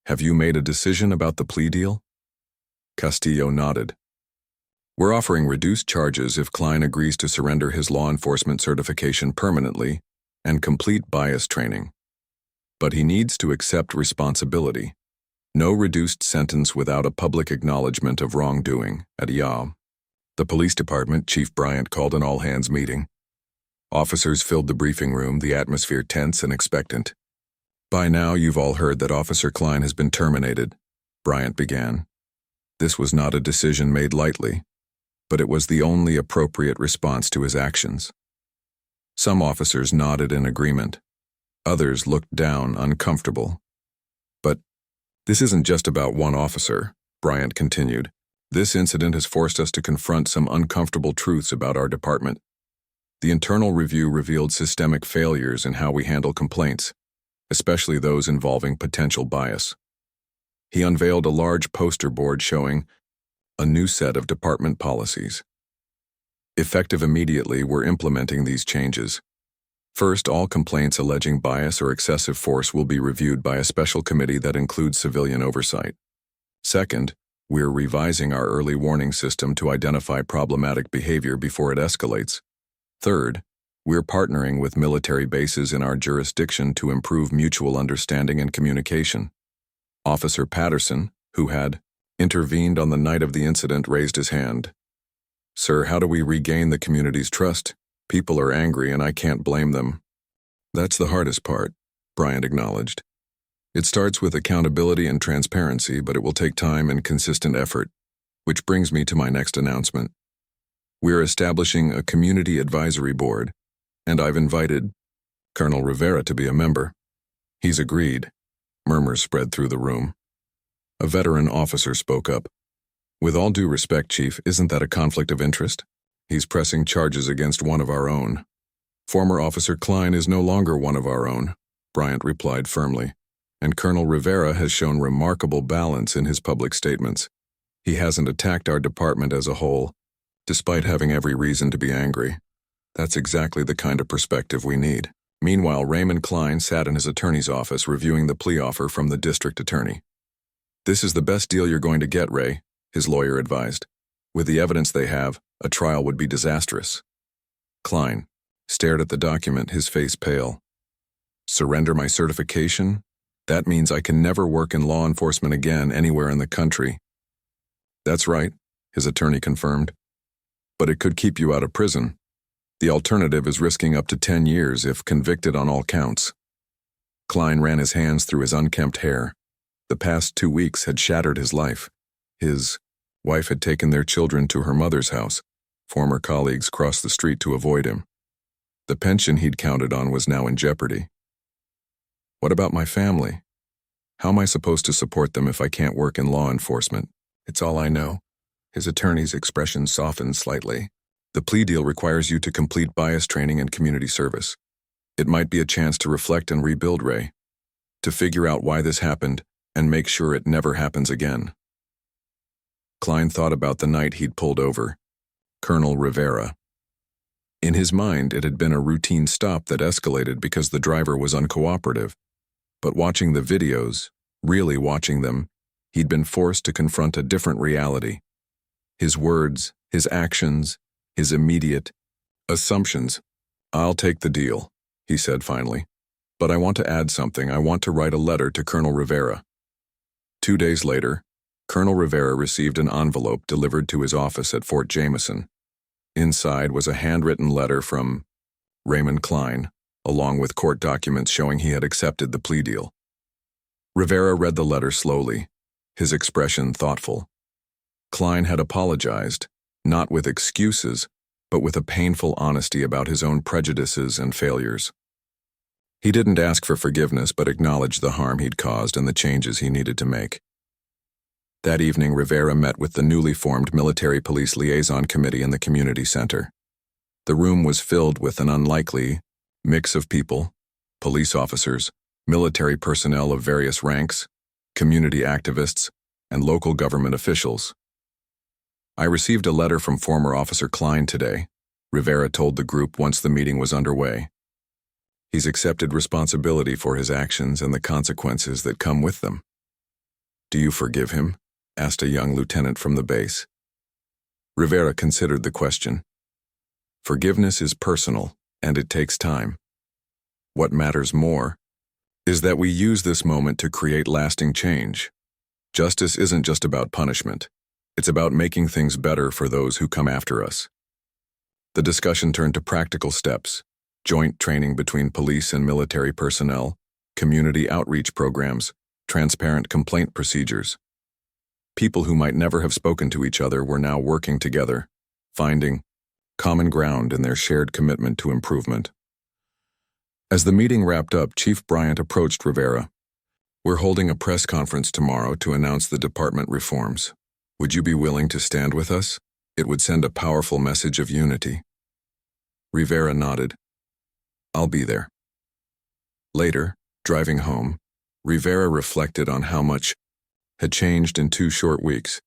[SPEAKER 1] Have you made a decision about the plea deal? Castillo nodded. We're offering reduced charges if Klein agrees to surrender his law enforcement certification permanently and complete bias training. But he needs to accept responsibility. No reduced sentence without a public acknowledgement of wrongdoing, at IAM. The police department, Chief Bryant called an all-hands meeting. Officers filled the briefing room, the atmosphere tense and expectant. By now, you've all heard that Officer Klein has been terminated, Bryant began. This was not a decision made lightly, but it was the only appropriate response to his actions. Some officers nodded in agreement. Others looked down, uncomfortable. But this isn't just about one officer, Bryant continued. This incident has forced us to confront some uncomfortable truths about our department. The internal review revealed systemic failures in how we handle complaints, especially those involving potential bias. He unveiled a large poster board showing a new set of department policies. Effective immediately, we're implementing these changes. First, all complaints alleging bias or excessive force will be reviewed by a special committee that includes civilian oversight. Second, we're revising our early warning system to identify problematic behavior before it escalates. Third, we're partnering with military bases in our jurisdiction to improve mutual understanding and communication. Officer Patterson, who had intervened on the night of the incident, raised his hand. Sir, how do we regain the community's trust? People are angry and I can't blame them. That's the hardest part, Bryant acknowledged. It starts with accountability and transparency, but it will take time and consistent effort, which brings me to my next announcement. We're establishing a community advisory board, and I've invited Colonel Rivera to be a member. He's agreed. Murmurs spread through the room. A veteran officer spoke up. With all due respect, Chief, isn't that a conflict of interest? He's pressing charges against one of our own. Former Officer Klein is no longer one of our own, Bryant replied firmly, and Colonel Rivera has shown remarkable balance in his public statements. He hasn't attacked our department as a whole, despite having every reason to be angry. That's exactly the kind of perspective we need. Meanwhile, Raymond Klein sat in his attorney's office reviewing the plea offer from the district attorney. This is the best deal you're going to get, Ray, his lawyer advised. With the evidence they have, a trial would be disastrous. Klein stared at the document, his face pale. Surrender my certification? That means I can never work in law enforcement again anywhere in the country. That's right, his attorney confirmed. But it could keep you out of prison. The alternative is risking up to 10 years if convicted on all counts. Klein ran his hands through his unkempt hair. The past 2 weeks had shattered his life. His wife had taken their children to her mother's house. Former colleagues crossed the street to avoid him. The pension he'd counted on was now in jeopardy. What about my family? How am I supposed to support them if I can't work in law enforcement? It's all I know. His attorney's expression softened slightly. The plea deal requires you to complete bias training and community service. It might be a chance to reflect and rebuild, Ray, to figure out why this happened and make sure it never happens again. Klein thought about the night he'd pulled over Colonel Rivera. In his mind, it had been a routine stop that escalated because the driver was uncooperative. But watching the videos, really watching them, he'd been forced to confront a different reality. His words, his actions, his immediate assumptions. I'll take the deal, he said finally. But I want to add something. I want to write a letter to Colonel Rivera. 2 days later, Colonel Rivera received an envelope delivered to his office at Fort Jameson. Inside was a handwritten letter from Raymond Klein, along with court documents showing he had accepted the plea deal. Rivera read the letter slowly, his expression thoughtful. Klein had apologized, not with excuses, but with a painful honesty about his own prejudices and failures. He didn't ask for forgiveness but acknowledged the harm he'd caused and the changes he needed to make. That evening, Rivera met with the newly formed Military Police Liaison Committee in the community center. The room was filled with an unlikely mix of people: police officers, military personnel of various ranks, community activists, and local government officials. I received a letter from former Officer Klein today, Rivera told the group once the meeting was underway. He's accepted responsibility for his actions and the consequences that come with them. Do you forgive him? Asked a young lieutenant from the base. Rivera considered the question. Forgiveness is personal, and it takes time. What matters more is that we use this moment to create lasting change. Justice isn't just about punishment. It's about making things better for those who come after us. The discussion turned to practical steps: joint training between police and military personnel, community outreach programs, transparent complaint procedures. People who might never have spoken to each other were now working together, finding common ground in their shared commitment to improvement. As the meeting wrapped up, Chief Bryant approached Rivera. We're holding a press conference tomorrow to announce the department reforms. Would you be willing to stand with us? It would send a powerful message of unity. Rivera nodded. I'll be there. Later, driving home, Rivera reflected on how much had changed in 2 short weeks.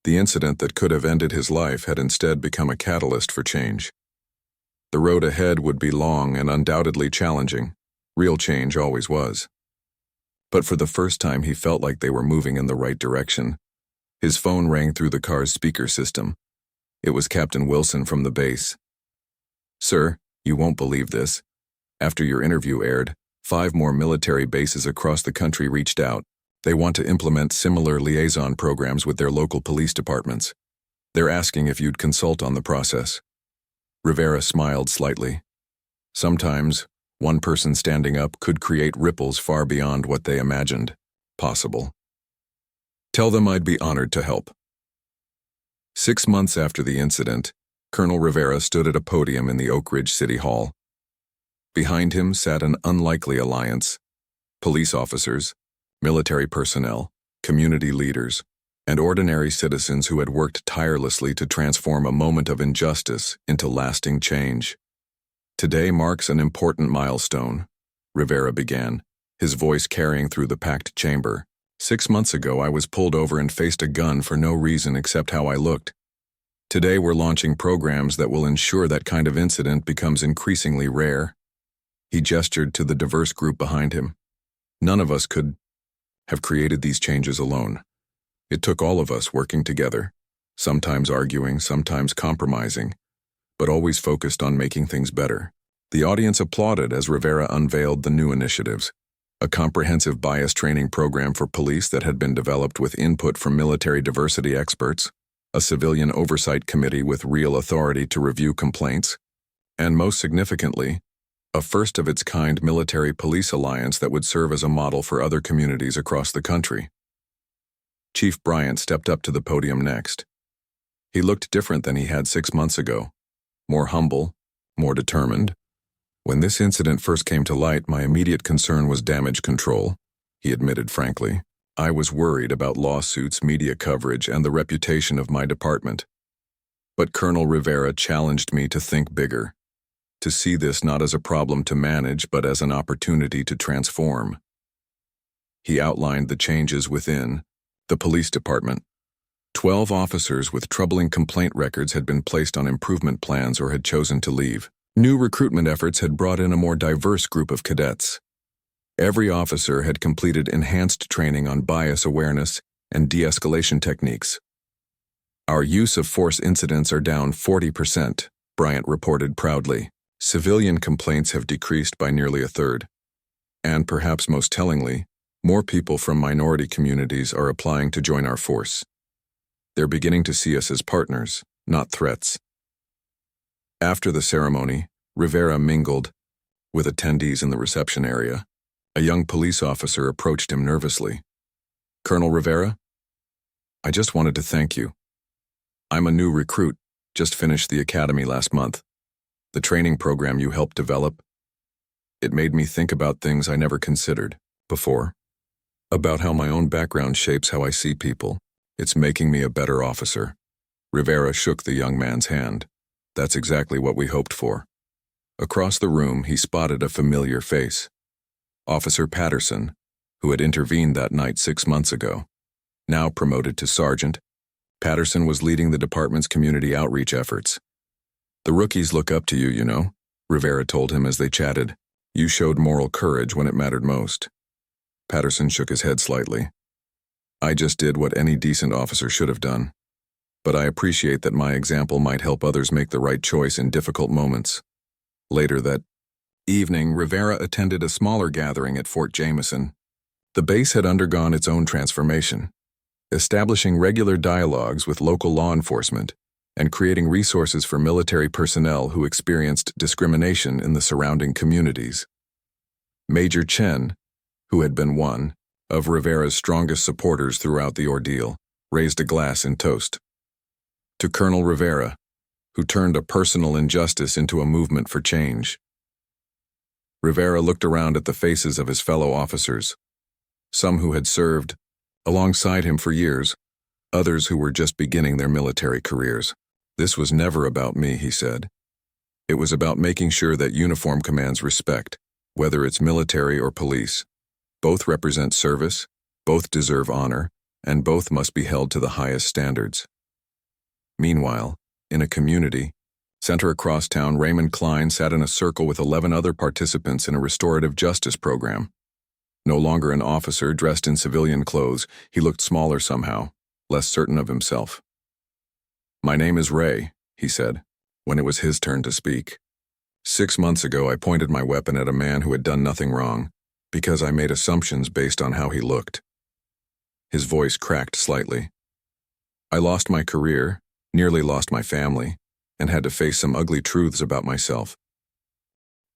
[SPEAKER 1] The incident that could have ended his life had instead become a catalyst for change. The road ahead would be long and undoubtedly challenging. Real change always was. But for the first time, he felt like they were moving in the right direction. His phone rang through the car's speaker system. It was Captain Wilson from the base. Sir, you won't believe this. After your interview aired, 5 more military bases across the country reached out. They want to implement similar liaison programs with their local police departments. They're asking if you'd consult on the process. Rivera smiled slightly. Sometimes, one person standing up could create ripples far beyond what they imagined possible. Tell them I'd be honored to help. 6 months after the incident, Colonel Rivera stood at a podium in the Oak Ridge City Hall. Behind him sat an unlikely alliance: police officers, military personnel, community leaders, and ordinary citizens who had worked tirelessly to transform a moment of injustice into lasting change. Today marks an important milestone, Rivera began, his voice carrying through the packed chamber. 6 months ago, I was pulled over and faced a gun for no reason except how I looked. Today, we're launching programs that will ensure that kind of incident becomes increasingly rare. He gestured to the diverse group behind him. None of us could have created these changes alone. It took all of us working together, sometimes arguing, sometimes compromising, but always focused on making things better. The audience applauded as Rivera unveiled the new initiatives: a comprehensive bias training program for police that had been developed with input from military diversity experts, a civilian oversight committee with real authority to review complaints, and most significantly, a first-of-its-kind military-police alliance that would serve as a model for other communities across the country. Chief Bryant stepped up to the podium next. He looked different than he had 6 months ago, more humble, more determined. When this incident first came to light, my immediate concern was damage control, he admitted frankly. I was worried about lawsuits, media coverage, and the reputation of my department. But Colonel Rivera challenged me to think bigger, to see this not as a problem to manage but as an opportunity to transform. He outlined the changes within the police department. 12 officers with troubling complaint records had been placed on improvement plans or had chosen to leave. New recruitment efforts had brought in a more diverse group of cadets. Every officer had completed enhanced training on bias awareness and de-escalation techniques. Our use of force incidents are down 40%, Bryant reported proudly. Civilian complaints have decreased by nearly a third. And perhaps most tellingly, more people from minority communities are applying to join our force. They're beginning to see us as partners, not threats. After the ceremony, Rivera mingled with attendees in the reception area. A young police officer approached him nervously. "Colonel Rivera, I just wanted to thank you. I'm a new recruit, just finished the academy last month. The training program you helped develop, it made me think about things I never considered before, about how my own background shapes how I see people. It's making me a better officer." Rivera shook the young man's hand. "That's exactly what we hoped for." Across the room, he spotted a familiar face. Officer Patterson, who had intervened that night 6 months ago. Now promoted to sergeant, Patterson was leading the department's community outreach efforts. "The rookies look up to you, you know," Rivera told him as they chatted. "You showed moral courage when it mattered most." Patterson shook his head slightly. "I just did what any decent officer should have done. But I appreciate that my example might help others make the right choice in difficult moments." Later that evening, Rivera attended a smaller gathering at Fort Jameson. The base had undergone its own transformation, establishing regular dialogues with local law enforcement and creating resources for military personnel who experienced discrimination in the surrounding communities. Major Chen, who had been one of Rivera's strongest supporters throughout the ordeal, raised a glass in toast to Colonel Rivera, who turned a personal injustice into a movement for change. Rivera looked around at the faces of his fellow officers, some who had served alongside him for years, others who were just beginning their military careers. "This was never about me," he said. "It was about making sure that uniform commands respect, whether it's military or police. Both represent service, both deserve honor, and both must be held to the highest standards." Meanwhile, in a community center across town, Raymond Klein sat in a circle with 11 other participants in a restorative justice program. No longer an officer dressed in civilian clothes, he looked smaller somehow, less certain of himself. "My name is Ray," he said, when it was his turn to speak. 6 months ago, I pointed my weapon at a man who had done nothing wrong, because I made assumptions based on how he looked. His voice cracked slightly. I lost my career, nearly lost my family, and had to face some ugly truths about myself.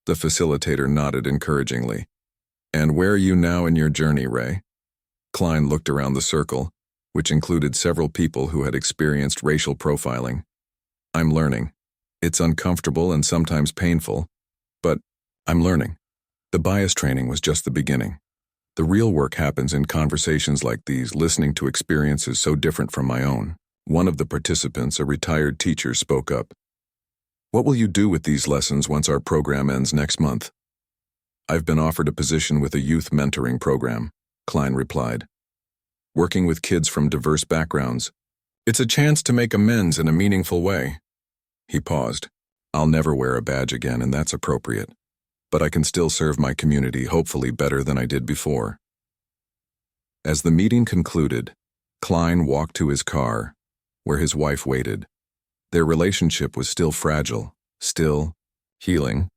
[SPEAKER 1] The facilitator nodded encouragingly. "And where are you now in your journey, Ray?" Klein looked around the circle, which included several people who had experienced racial profiling. "I'm learning. It's uncomfortable and sometimes painful, but I'm learning. The bias training was just the beginning. The real work happens in conversations like these, listening to experiences so different from my own." One of the participants, a retired teacher, spoke up. "What will you do with these lessons once our program ends next month?" "I've been offered a position with a youth mentoring program," Klein replied. "Working with kids from diverse backgrounds. It's a chance to make amends in a meaningful way." He paused. "I'll never wear a badge again, and that's appropriate. But I can still serve my community, hopefully better than I did before." As the meeting concluded, Klein walked to his car, where his wife waited. Their relationship was still fragile, still healing,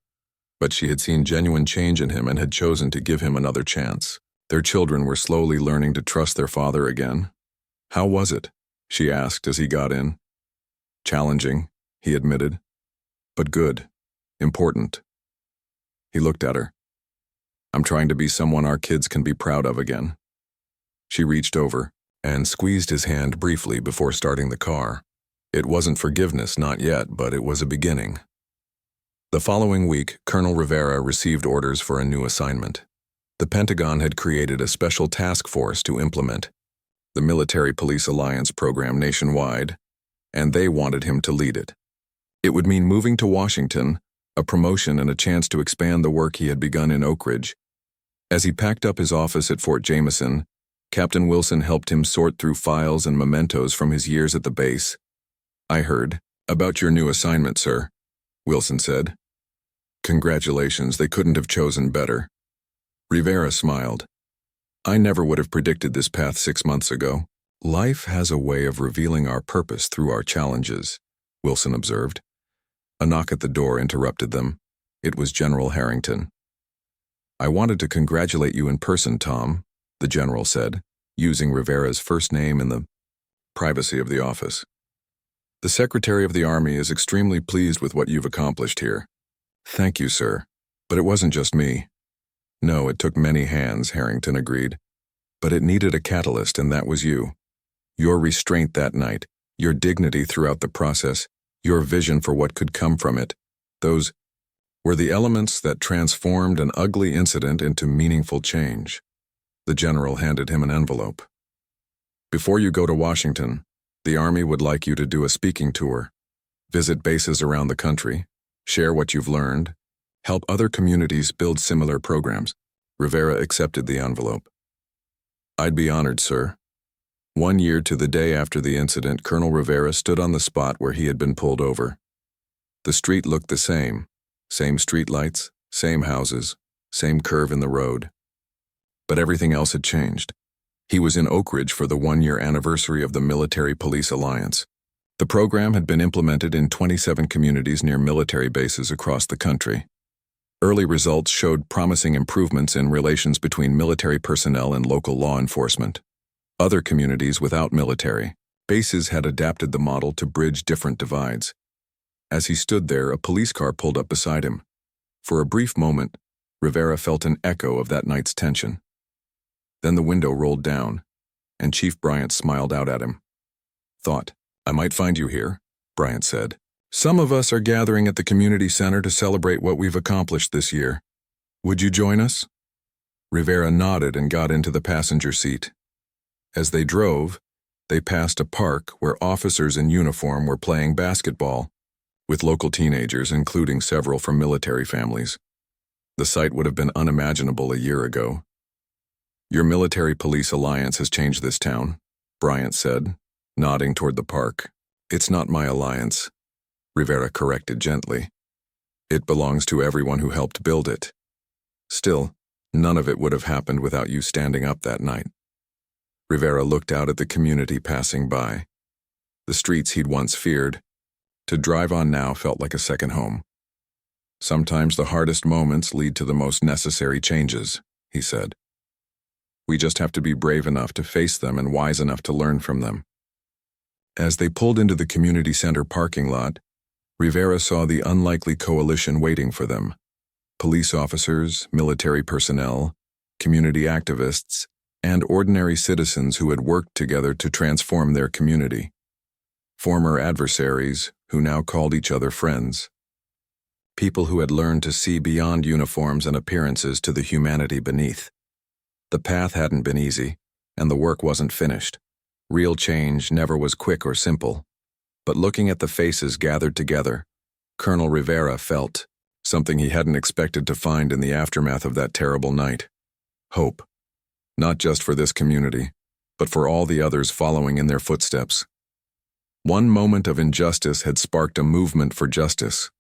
[SPEAKER 1] but she had seen genuine change in him and had chosen to give him another chance. Their children were slowly learning to trust their father again. "How was it?" she asked as he got in. "Challenging," he admitted. "But good. Important." He looked at her. "I'm trying to be someone our kids can be proud of again." She reached over and squeezed his hand briefly before starting the car. It wasn't forgiveness, not yet, but it was a beginning. The following week, Colonel Rivera received orders for a new assignment. The Pentagon had created a special task force to implement the Military Police Alliance program nationwide, and they wanted him to lead it. It would mean moving to Washington, a promotion and a chance to expand the work he had begun in Oak Ridge. As he packed up his office at Fort Jameson, Captain Wilson helped him sort through files and mementos from his years at the base. "I heard about your new assignment, sir," Wilson said. "Congratulations, they couldn't have chosen better." Rivera smiled. "I never would have predicted this path 6 months ago." "Life has a way of revealing our purpose through our challenges," Wilson observed. A knock at the door interrupted them. It was General Harrington. "I wanted to congratulate you in person, Tom," the general said, using Rivera's first name in the privacy of the office. "The Secretary of the Army is extremely pleased with what you've accomplished here." "Thank you, sir. But it wasn't just me." "No, it took many hands," Harrington agreed. "But it needed a catalyst, and that was you. Your restraint that night, your dignity throughout the process, your vision for what could come from it, those were the elements that transformed an ugly incident into meaningful change." The general handed him an envelope. "Before you go to Washington, the Army would like you to do a speaking tour, visit bases around the country, share what you've learned, help other communities build similar programs." Rivera accepted the envelope. "I'd be honored, sir." 1 year to the day after the incident, Colonel Rivera stood on the spot where he had been pulled over. The street looked the same streetlights, same houses, same curve in the road. But everything else had changed. He was in Oak Ridge for the 1-year anniversary of the Military Police Alliance. The program had been implemented in 27 communities near military bases across the country. Early results showed promising improvements in relations between military personnel and local law enforcement. Other communities without military bases had adapted the model to bridge different divides. As he stood there, a police car pulled up beside him. For a brief moment, Rivera felt an echo of that night's tension. Then the window rolled down, and Chief Bryant smiled out at him. "Thought I might find you here," Bryant said. "Some of us are gathering at the community center to celebrate what we've accomplished this year. Would you join us?" Rivera nodded and got into the passenger seat. As they drove, they passed a park where officers in uniform were playing basketball with local teenagers, including several from military families. The sight would have been unimaginable a year ago. "Your Military Police Alliance has changed this town," Bryant said, nodding toward the park. "It's not my alliance," Rivera corrected gently. "It belongs to everyone who helped build it. Still, none of it would have happened without you standing up that night." Rivera looked out at the community passing by. The streets he'd once feared. To drive on now felt like a second home. "Sometimes the hardest moments lead to the most necessary changes," he said. "We just have to be brave enough to face them and wise enough to learn from them." As they pulled into the community center parking lot, Rivera saw the unlikely coalition waiting for them. Police officers, military personnel, community activists, and ordinary citizens who had worked together to transform their community. Former adversaries who now called each other friends. People who had learned to see beyond uniforms and appearances to the humanity beneath. The path hadn't been easy, and the work wasn't finished. Real change never was quick or simple. But looking at the faces gathered together, Colonel Rivera felt something he hadn't expected to find in the aftermath of that terrible night. Hope. Not just for this community, but for all the others following in their footsteps. One moment of injustice had sparked a movement for justice.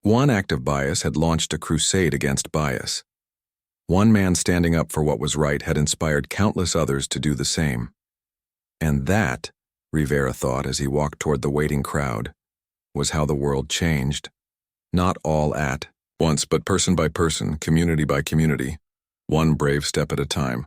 [SPEAKER 1] One act of bias had launched a crusade against bias. One man standing up for what was right had inspired countless others to do the same. And that, Rivera thought as he walked toward the waiting crowd, was how the world changed. Not all at, Once, but person by person, community by community, one brave step at a time.